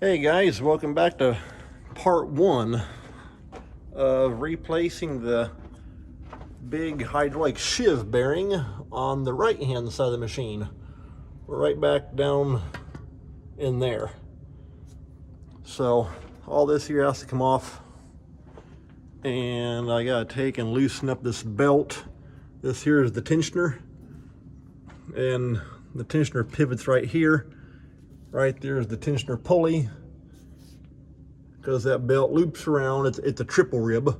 Hey guys, welcome back to part one of replacing the big hydraulic sheave bearing on the right hand side of the machine. We're right back down in there. So all this here has to come off, and I gotta take and loosen up this belt. This here is the tensioner, and the tensioner pivots right here. Right there is the tensioner pulley, because that belt loops around. It's a triple rib.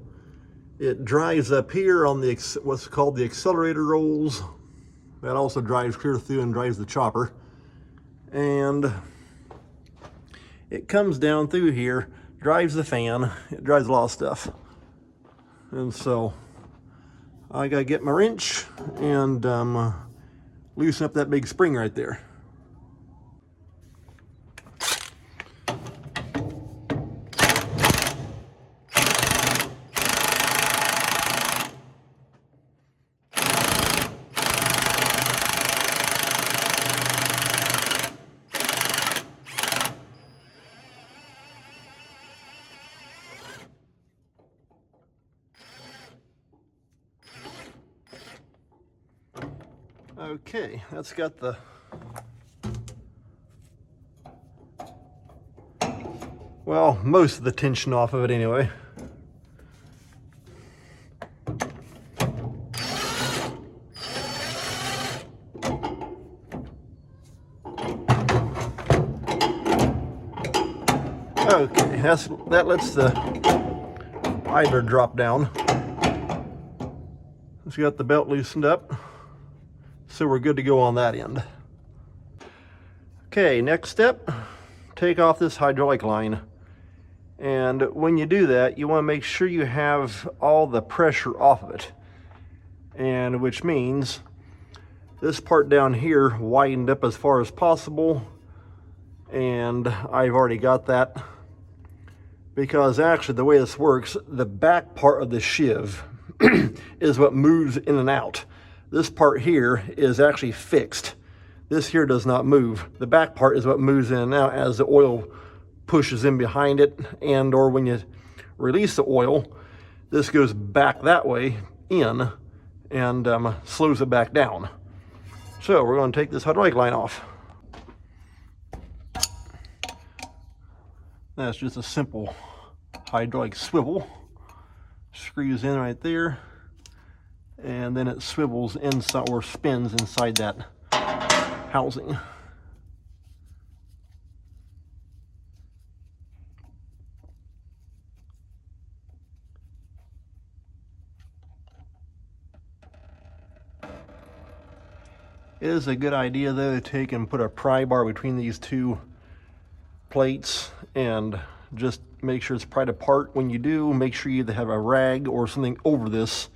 It drives up here on the what's called the accelerator rolls. That also drives clear through and drives the chopper. And it comes down through here, drives the fan. It drives a lot of stuff. And so I gotta get my wrench and loosen up that big spring right there. Okay, that's got the most of the tension off of it anyway. Okay, that lets the idler drop down. Just got the belt loosened up, so we're good to go on that end. Okay, next step, take off this hydraulic line. And when you do that, you want to make sure you have all the pressure off of it. And which means this part down here widened up as far as possible. And I've already got that, because actually the way this works, the back part of the sheave is what moves in and out. This part here is actually fixed. This here does not move. The back part is what moves in and out as the oil pushes in behind it, and or when you release the oil, this goes back that way in and slows it back down. So we're going to take this hydraulic line off. That's just a simple hydraulic swivel. Screws in right there, and then it swivels inside or spins inside that housing. It is a good idea though to take and put a pry bar between these two plates and just make sure it's pried apart. When you do, make sure you either have a rag or something over this,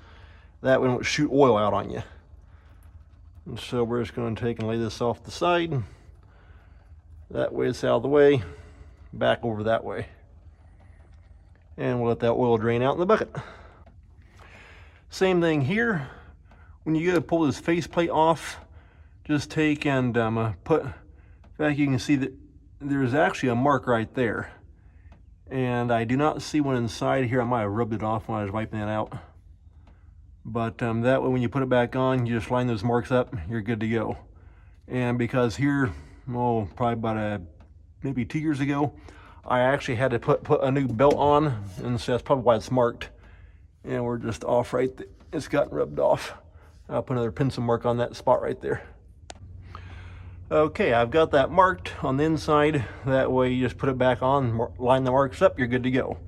that way it won't shoot oil out on you. And so we're just going to take and lay this off the side. That way it's out of the way, back over that way. And we'll let that oil drain out in the bucket. Same thing here. When you go to pull this faceplate off, just take and put, in fact, you can see that there's actually a mark right there. And I do not see one inside here. I might have rubbed it off when I was wiping it out. But that way when you put it back on, you just line those marks up, you're good to go. And because here, probably about maybe 2 years ago, I actually had to put a new belt on, and so that's probably why it's marked. And we're just off right there. It's gotten rubbed off. I'll put another pencil mark on that spot right there. Okay, I've got that marked on the inside. That way you just put it back on, line the marks up, you're good to go.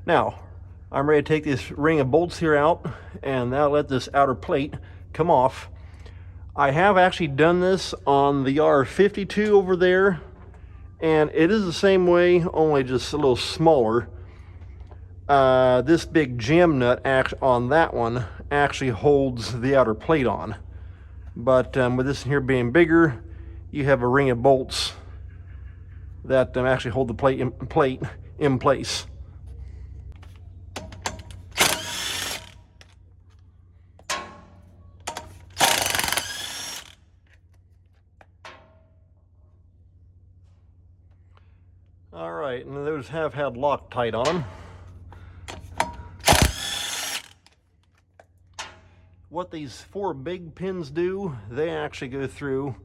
Now, I'm ready to take this ring of bolts here out, and now let this outer plate come off. I have actually done this on the R72 over there, and it is the same way, only just a little smaller. This big jam nut on that one actually holds the outer plate on. But with this here being bigger, you have a ring of bolts that actually hold the plate in place. All right, and those have had Loctite on them. What these 4 big pins do, they actually go through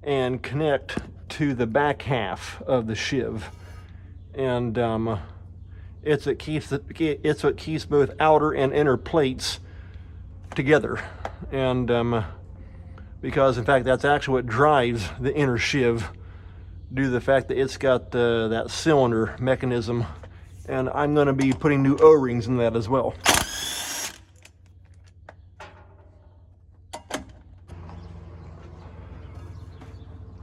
and connect to the back half of the sheave, and it's what keeps both outer and inner plates together, and because in fact that's actually what drives the inner sheave, due to the fact that it's got that cylinder mechanism, and I'm going to be putting new O-rings in that as well.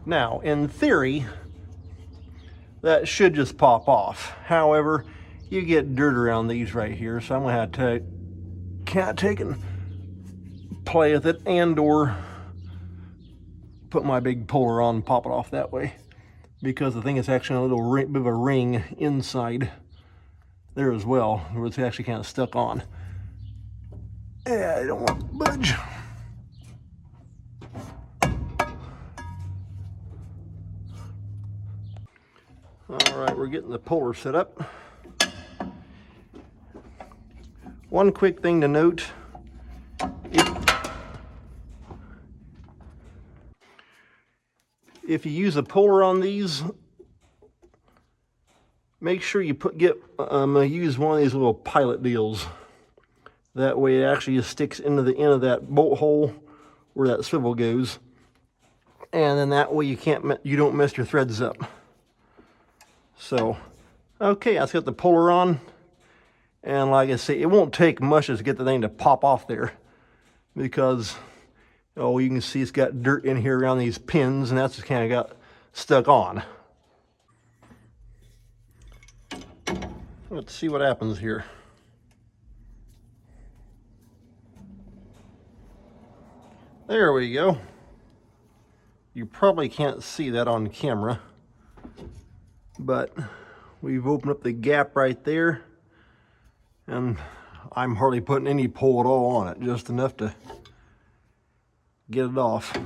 Now, in theory, that should just pop off. However, you get dirt around these right here, so I'm going to have to take and play with it, and or put my big puller on and pop it off that way, because the thing is actually a little bit of a ring inside there as well, where it's actually kind of stuck on. Yeah, I don't want to budge. All right, we're getting the puller set up. One quick thing to note, if you use a puller on these, make sure you use one of these little pilot deals. That way it actually just sticks into the end of that bolt hole where that swivel goes, and then that way you don't mess your threads up. So, okay, I've got the puller on, and like I say, it won't take much to get the thing to pop off there, because you can see it's got dirt in here around these pins, and that's just kind of got stuck on. Let's see what happens here. There we go. You probably can't see that on camera, but we've opened up the gap right there, and I'm hardly putting any pull at all on it, just enough to get it off.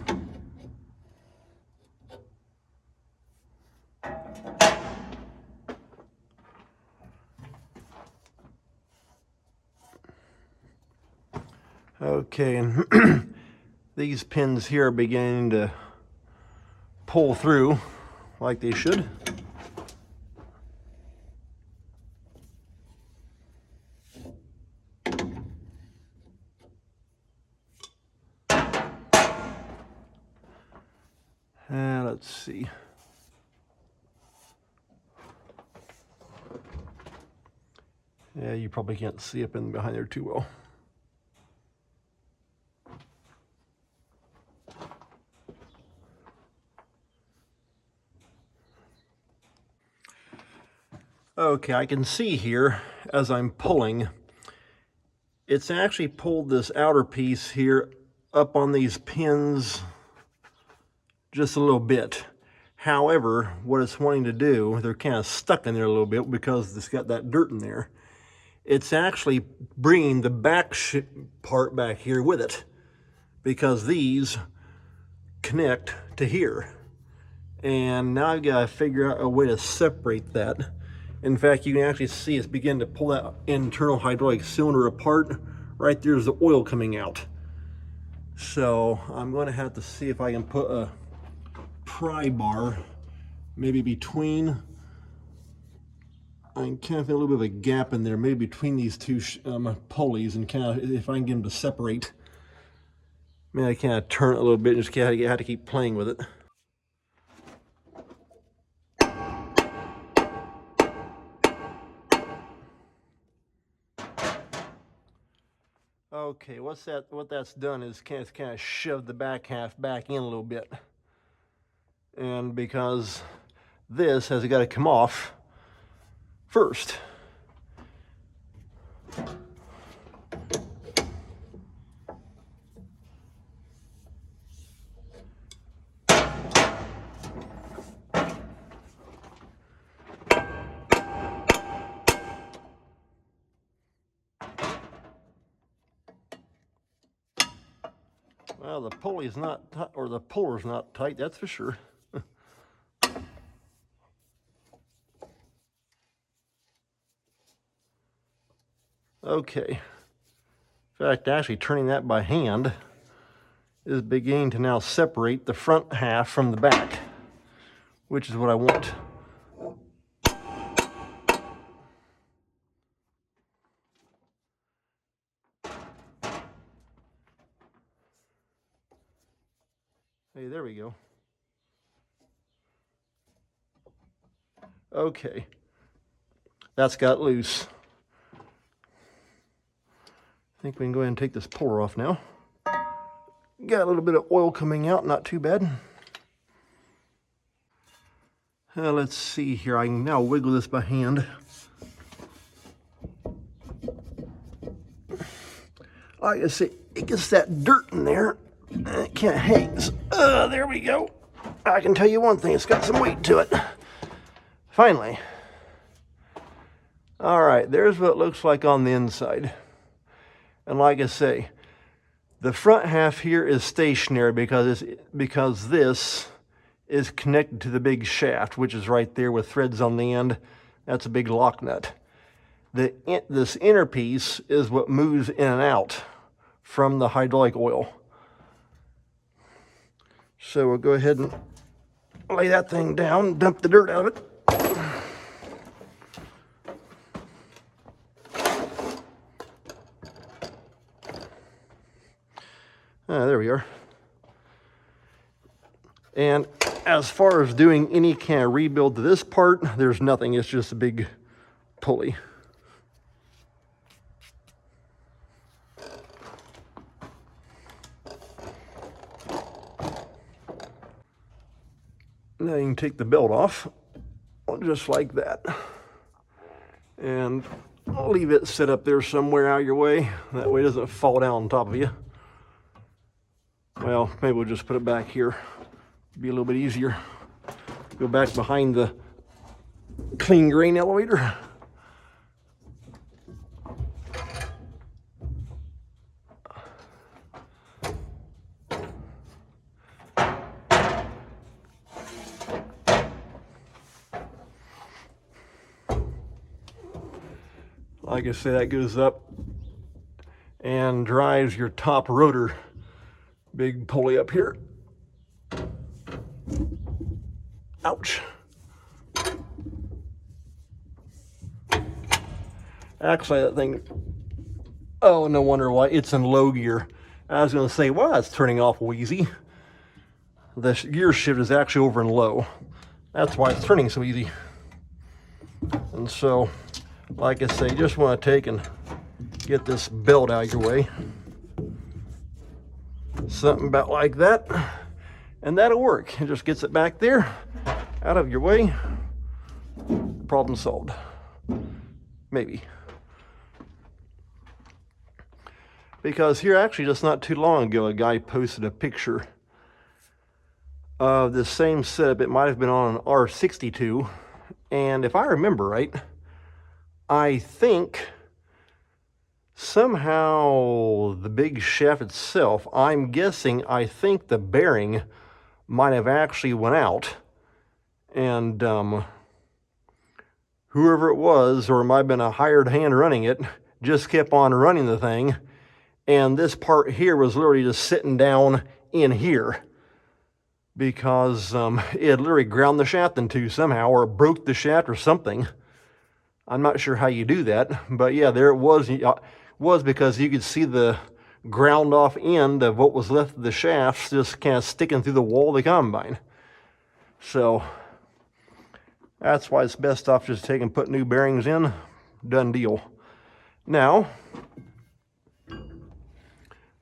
Okay, and these pins here are beginning to pull through like they should. And let's see. Yeah, you probably can't see up in behind there too well. Okay, I can see here as I'm pulling, it's actually pulled this outer piece here up on these pins just a little bit. However, what it's wanting to do, they're kind of stuck in there a little bit because it's got that dirt in there. It's actually bringing the back part back here with it, because these connect to here. And now I've got to figure out a way to separate that. In fact, you can actually see it's beginning to pull that internal hydraulic cylinder apart. Right there's the oil coming out. So I'm going to have to see if I can put a pry bar maybe between, I can kind of feel a little bit of a gap in there, maybe between these two pulleys, and kind of, if I can get them to separate. Maybe I kind of turn it a little bit and just have to keep playing with it. Okay, what that's done is kind of shoved the back half back in a little bit. And because this has got to come off first. Well, the pulley's not, or the puller's not tight, that's for sure. Okay. In fact, actually turning that by hand is beginning to now separate the front half from the back, which is what I want. Hey, there we go. Okay, that's got loose. I think we can go ahead and take this puller off now. Got a little bit of oil coming out, not too bad. Let's see here, I can now wiggle this by hand. Like I say, it gets that dirt in there, and it can't hang. So, there we go. I can tell you one thing, it's got some weight to it. Finally. All right, there's what it looks like on the inside. And like I say, the front half here is stationary because this is connected to the big shaft, which is right there with threads on the end. That's a big lock nut. This inner piece is what moves in and out from the hydraulic oil. So we'll go ahead and lay that thing down, dump the dirt out of it. There we are. And as far as doing any kind of rebuild to this part, there's nothing. It's just a big pulley. Now you can take the belt off, just like that. And I'll leave it set up there somewhere out of your way. That way it doesn't fall down on top of you. Well, maybe we'll just put it back here. Be a little bit easier. Go back behind the clean grain elevator. Like I say, that goes up and drives your top rotor. Big pulley up here. Ouch. Actually, that thing, oh, no wonder why it's in low gear. I was going to say, well, it's turning awful easy. The gear shift is actually over in low. That's why it's turning so easy. And so, like I say, just want to take and get this belt out of your way. Something about like that, and that'll work. It just gets it back there, out of your way. Problem solved. Maybe. Because here, actually, just not too long ago, a guy posted a picture of the same setup. It might have been on an R72, and if I remember right, I think somehow the big shaft itself, I think the bearing might have actually went out, and whoever it was, or it might have been a hired hand running it, just kept on running the thing, and this part here was literally just sitting down in here because it had literally ground the shaft in two somehow, or broke the shaft or something. I'm not sure how you do that, but yeah, there it was because you could see the ground off end of what was left of the shafts just kind of sticking through the wall of the combine. So that's why it's best off just taking and put new bearings in. Done deal. Now,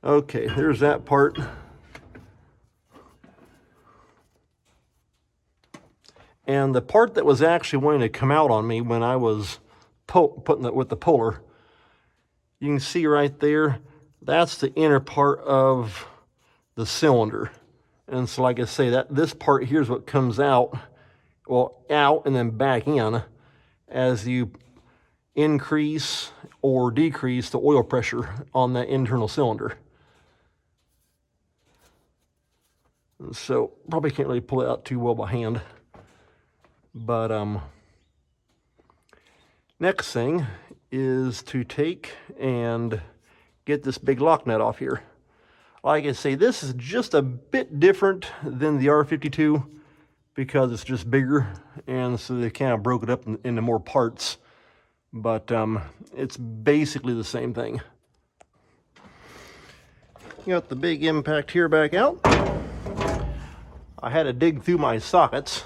okay, there's that part. And the part that was actually wanting to come out on me when I was putting it with the puller, you can see right there, that's the inner part of the cylinder. And so like I say, that this part here is what comes out, well, out and then back in as you increase or decrease the oil pressure on that internal cylinder. And so probably can't really pull it out too well by hand. But next thing is to take and get this big lock nut off here. Like I say, this is just a bit different than the R52 because it's just bigger, and so they kind of broke it up into more parts. But it's basically the same thing. Got the big impact here back out. I had to dig through my sockets,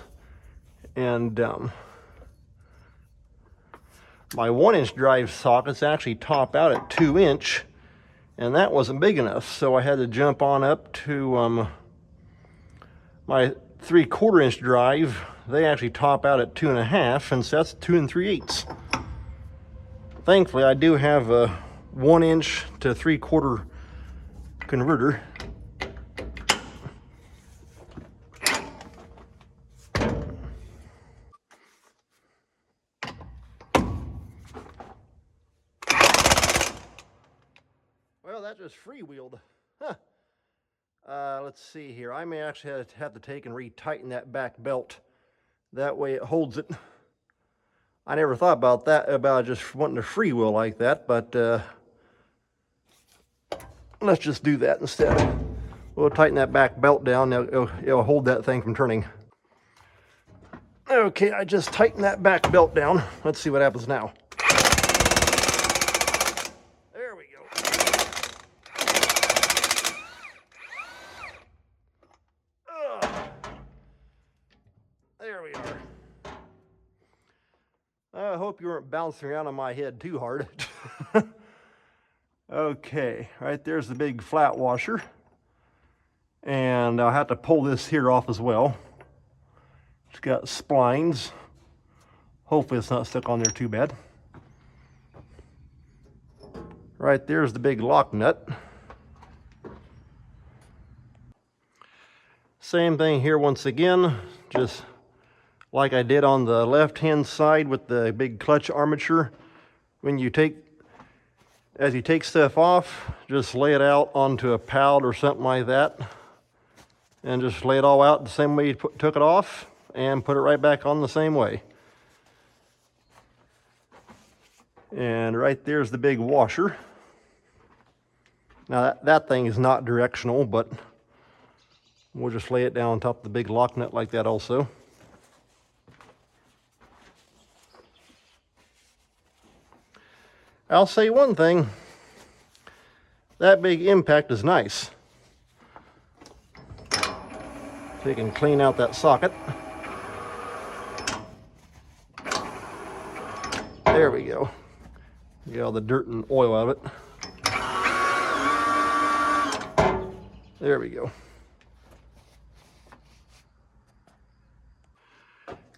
and my 1-inch drive sockets actually top out at 2-inch, and that wasn't big enough, so I had to jump on up to my 3/4-inch drive. They actually top out at 2.5, and so that's 2 3/8. Thankfully, I do have a 1-inch to 3/4 converter. Well, that just freewheeled. Huh. Let's see here. I may actually have to take and retighten that back belt. That way it holds it. I never thought about that, about just wanting to freewheel like that, but let's just do that instead. We'll tighten that back belt down. It'll hold that thing from turning. Okay, I just tightened that back belt down. Let's see what happens now. There we go. There we are. I hope you weren't bouncing around on my head too hard. Okay, right there's the big flat washer. And I'll have to pull this here off as well. It's got splines. Hopefully it's not stuck on there too bad. Right there's the big lock nut. Same thing here once again, just like I did on the left-hand side with the big clutch armature. As you take stuff off, just lay it out onto a pallet or something like that, and just lay it all out the same way you took it off, and put it right back on the same way. And right there's the big washer. Now that thing is not directional, but we'll just lay it down on top of the big lock nut like that also. I'll say one thing, that big impact is nice. So you can clean out that socket. There we go. Get all the dirt and oil out of it. There we go.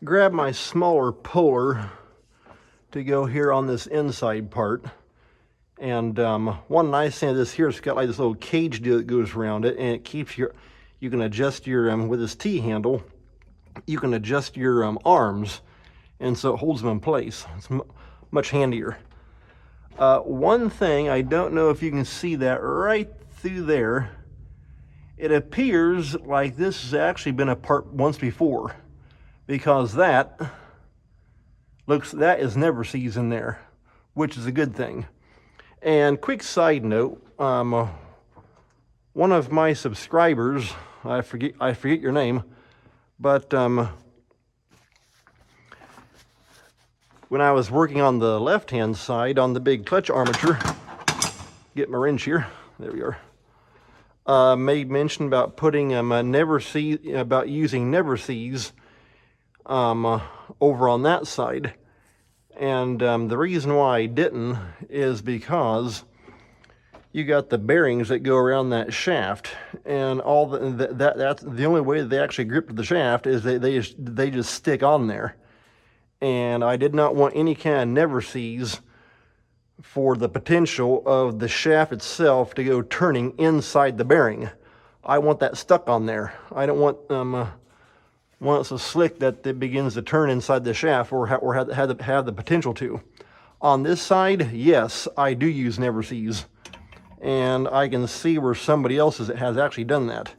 Grab my smaller puller to go here on this inside part. And one nice thing of this here, it's got like this little cage deal that goes around it, and it keeps you can adjust your, with this T-handle, you can adjust your arms, and so it holds them in place. It's much handier. One thing, I don't know if you can see that right through there, it appears like this has actually been a part once before, because that is never sees in there, which is a good thing. And quick side note, one of my subscribers, I forget your name, but when I was working on the left-hand side on the big clutch armature, get my wrench here, there we are, made mention about putting about using never sees over on that side. And the reason why I didn't is because you got the bearings that go around that shaft, and all that's the only way that they actually grip the shaft is they just stick on there. And I did not want any kind of never sees for the potential of the shaft itself to go turning inside the bearing. I want that stuck on there. I don't want when it's so slick that it begins to turn inside the shaft or have the potential to. On this side, yes, I do use never sees, and I can see where somebody else has actually done that.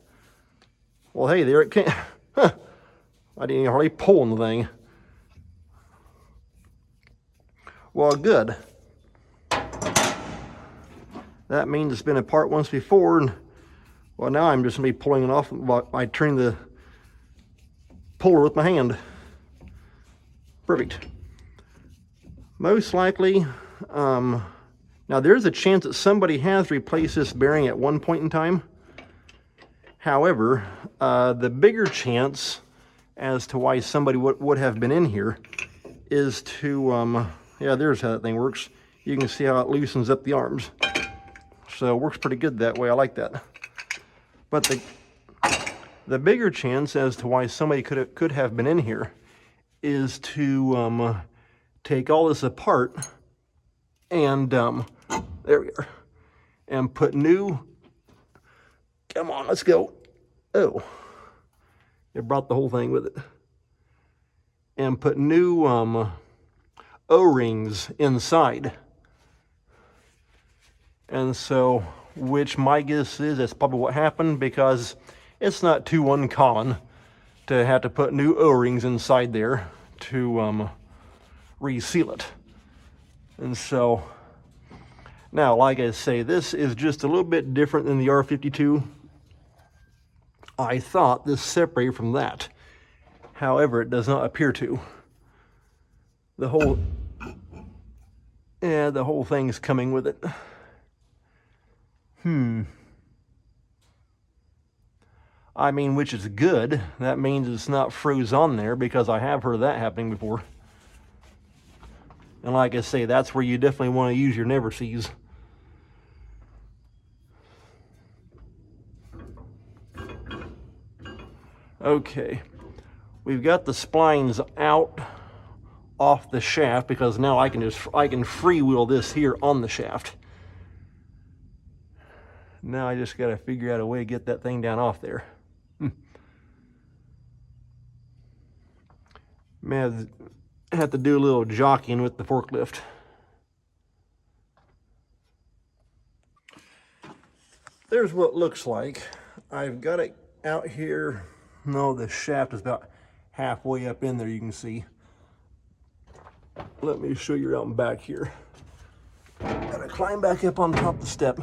Well, hey, there it came. Huh. I didn't even hardly pull on the thing. Well, good. that means it's been apart once before, and well, now I'm just gonna be pulling it off by turning the puller with my hand. Perfect. Most likely, now there's a chance that somebody has replaced this bearing at one point in time. However, the bigger chance as to why somebody would have been in here is to, yeah, there's how that thing works. You can see how it loosens up the arms. So it works pretty good that way. I like that. But the bigger chance as to why somebody could have been in here is to take all this apart and there we are, and put new, come on, let's go. Oh, it brought the whole thing with it. And put new O-rings inside. And so, which my guess is that's probably what happened, because it's not too uncommon to have to put new O-rings inside there to reseal it. And so, now, like I say, this is just a little bit different than the R52. I thought this separated from that. However, it does not appear to. The whole thing's coming with it. I mean, which is good. That means it's not froze on there, because I have heard of that happening before. And like I say, that's where you definitely want to use your never sees. Okay, we've got the splines out off the shaft, because now I can freewheel this here on the shaft. Now I just got to figure out a way to get that thing down off there. Man, I have to do a little jockeying with the forklift. There's what it looks like. I've got it out here. No, the shaft is about halfway up in there, you can see. Let me show you out and back here. Gotta climb back up on top of the step.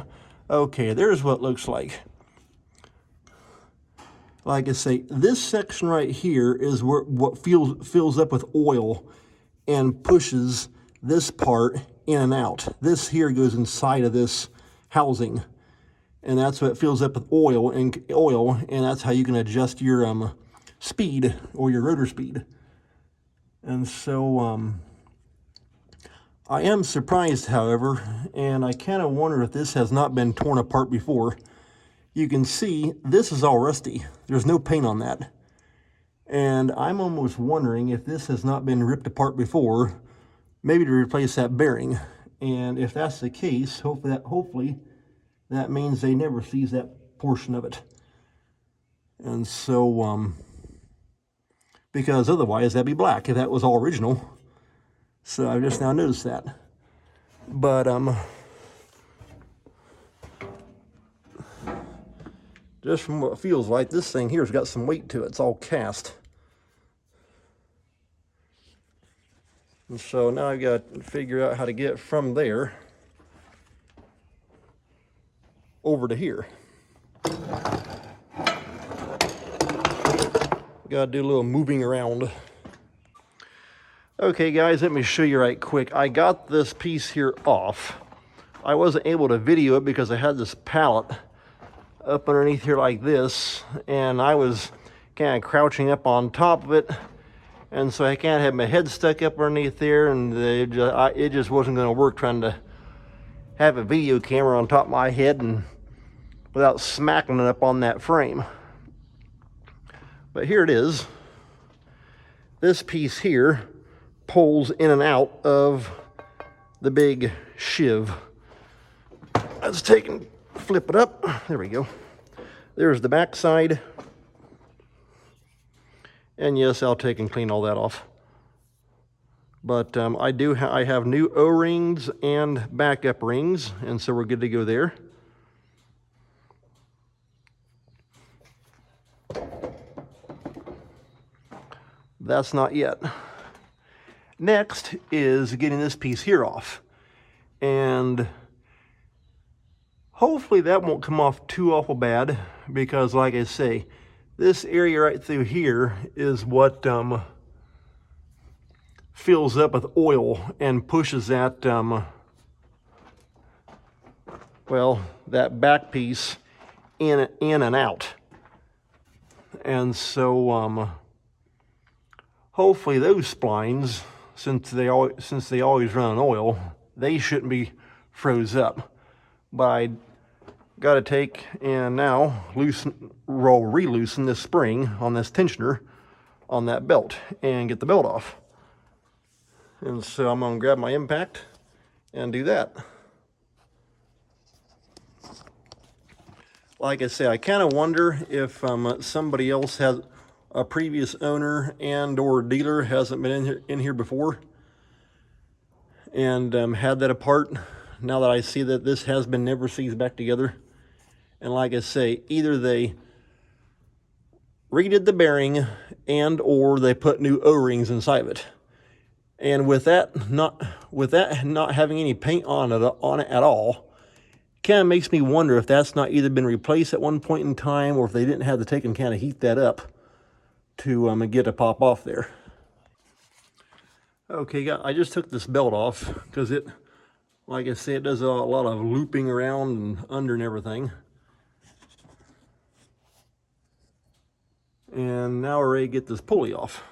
Okay, there's what it looks like. Like I say, this section right here is where what fills up with oil and pushes this part in and out. This here goes inside of this housing, and that's what fills up with oil, and that's how you can adjust your speed, or your rotor speed. And so I am surprised, however, and I kind of wonder if this has not been torn apart before. You can see this is all rusty. There's no paint on that. And I'm almost wondering if this has not been ripped apart before, maybe to replace that bearing. And if that's the case, hopefully that means they never sees that portion of it. And so, because otherwise that'd be black if that was all original. So I've just now noticed that. But, just from what it feels like, this thing here's got some weight to it. It's all cast. And so now I've got to figure out how to get from there over to here. Got to do a little moving around. Okay guys, let me show you right quick. I got this piece here off. I wasn't able to video it because I had this pallet up underneath here like this, and I was kind of crouching up on top of it, and so I can't have my head stuck up underneath there, and it just wasn't going to work trying to have a video camera on top of my head and without smacking it up on that frame. But here it is. This piece here pulls in and out of the big sheave. Let's take and flip it up. There we go. There's the back side. And yes, I'll take and clean all that off. But I have new O-rings and backup rings, and so we're good to go there. That's not yet. Next is getting this piece here off. And Hopefully that won't come off too awful bad, because like I say, this area right through here is what fills up with oil and pushes that, well, that back piece in and out. And so hopefully those splines, since they always run on oil, they shouldn't be froze up. But I got to take and now re-loosen this spring on this tensioner on that belt and get the belt off. And so I'm going to grab my impact and do that. Like I say, I kind of wonder if somebody else has a previous owner and or dealer hasn't been in here before and had that apart. Now that I see that this has been never seized back together. And like I say, either they redid the bearing and or they put new O-rings inside of it. And with that not having any paint on it at all, kind of makes me wonder if that's not either been replaced at one point in time, or if they didn't have to take and kind of heat that up to get a pop off there. Okay, I just took this belt off because it, like I said, it does a lot of looping around and under and everything. And now we're ready to get this pulley off.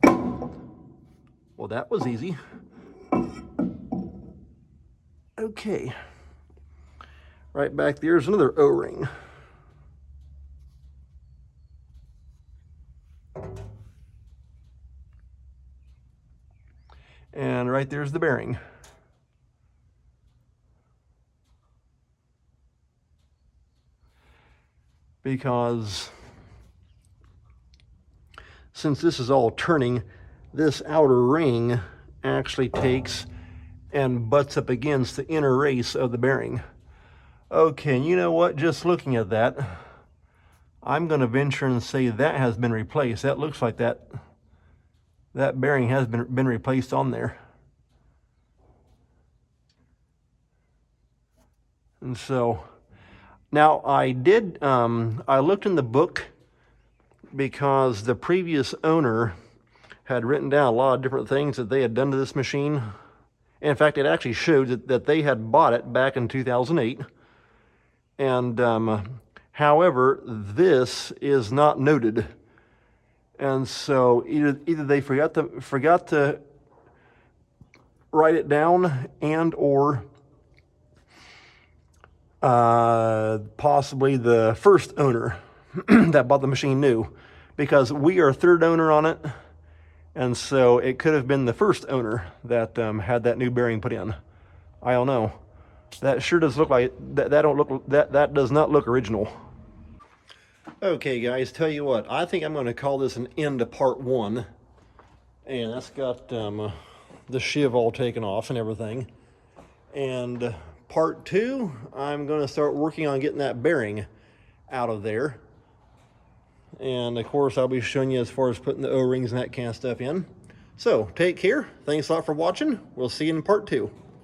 Well, that was easy. Okay. Right back there's another O-ring. And right there's the bearing. Because since this is all turning, this outer ring actually takes and butts up against the inner race of the bearing. Okay, and you know what? Just looking at that, I'm going to venture and say that has been replaced. That looks like that bearing has been replaced on there. And so now I looked in the book because the previous owner had written down a lot of different things that they had done to this machine. In fact, it actually showed that they had bought it back in 2008. And however, this is not noted. And so either they forgot to write it down, and or possibly the first owner that bought the machine knew, because we are third owner on it. And so it could have been the first owner that had that new bearing put in. I don't know. That sure does look like that does not look original. Okay, guys, tell you what, I think I'm going to call this an end to part one, and that's got the sheave all taken off and everything. And part two, I'm going to start working on getting that bearing out of there. And of course, I'll be showing you as far as putting the O-rings and that kind of stuff in. So take care. Thanks a lot for watching. We'll see you in part two.